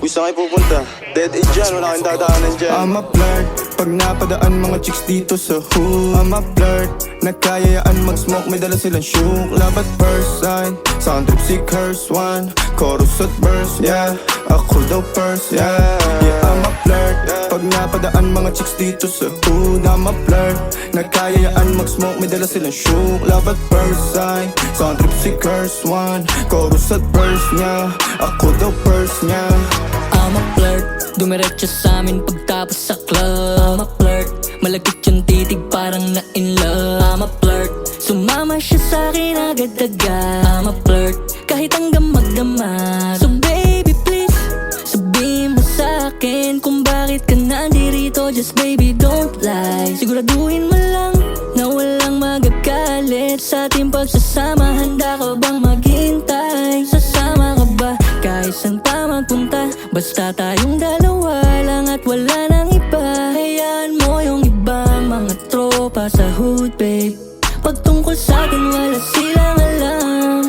Uy, saan kayo pupunta? Dead end dyan, wala kayong dadaanan dyan. I'm a flirt, pag napadaan mga chicks dito sa hood. I'm a flirt, nagkayayaan mag-smoke, may dala silang shook. Love at first sight, sound trip si curse one. Chorus at verse, yeah, ako daw first, yeah. Yeah, I'm a flirt, pag napadaan mga chicks dito sa hood. I'm a flirt, nagkayayaan mag-smoke, may dala silang shook. Love at first sight, sound trip si curse one. Chorus at verse niya, ako daw first niya. I'm a flirt, dumiretso sa amin pagtapos sa club. I'm a flirt, malagkit yung titig parang na in love. I'm a flirt, sumama siya sa akin agad-agad. I'm a flirt, kahit hanggang magdamag. So baby please, sabihin mo sa akin kung bakit ka nandirito. Just baby don't lie, siguraduhin mo lang na walang magagalit sa ating pagsasama. Handa ka bang maghintay? Sasama ka ba kahit saan pa magpunta? Basta tayong dalawa lang at wala nang iba. Hayaan mo yung iba, mga tropa sa hood babe. Pagtungkol sa akin wala silang alam.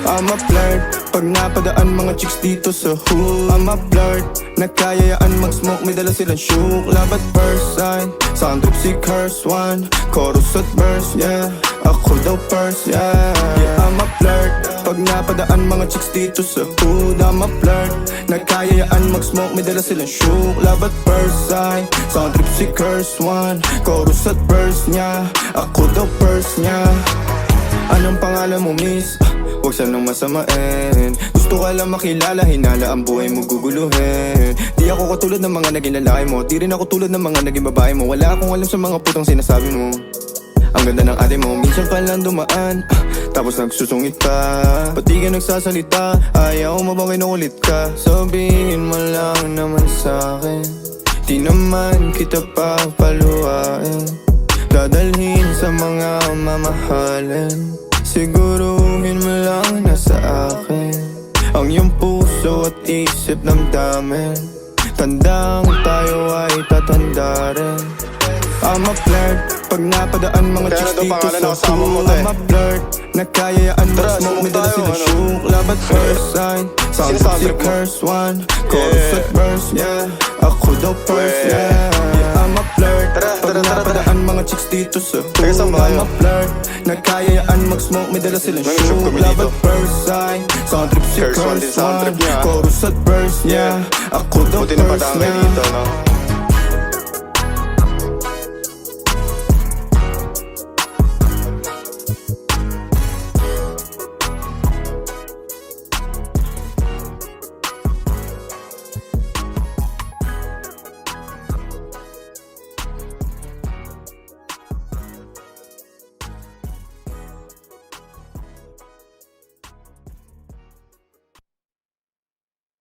I'm a flirt, pag napadaan mga chicks dito sa hood. I'm a flirt, nagkayayaan mag-smoke, may dala silang shook. Love at first sight, sound trip si curse one. Chorus at verse, yeah, ako daw first, yeah. Yeah, I'm a flirt, pag napadaan mga chicks dito sa hood. I'm a flirt, nagkayayaan mag-smoke, may dala silang shook. Love at first sight, sound trip si curse one. Chorus at verse niya, ako daw first niya. Anong pangalan mo miss? Huwag sanang masamain. Gusto ka lang makilala, hinala ang buhay mo guguluhin. Di ako katulad ng mga naging lalaki mo, di rin ako tulad ng mga naging babae mo. Wala akong alam sa mga putang sinasabi mo. Ang ganda ng ate mo, minsan ka lang dumaan, tapos nagsusungit pa. Ba't di ka nagsasalita? Ayaw mo bang kinukulit ka? Sabihin mo lang naman sa'kin, di naman kita papaluhain. Dadalhin sa mga mamahalin, siguruhin mo lang na sa akin ang iyong puso at isip damdamin. Tandang tayo ay tatanda rin. I'm a flirt, pag napadaan mga chicks dito sa hood. I'm a flirt, nagkayayaan mag-smoke, may dala silang shook. Love at first sight, sound si curse one. Chorus at verse, yeah, ako daw first, yeah. I'm a flirt, pag napadaan mga chicks dito sa hood. I'm a flirt, nagkayayaan mag-smoke, may dala silang shook. Love at first sight, sound trip si curse one. Chorus at verse, yeah, ako daw first, yeah.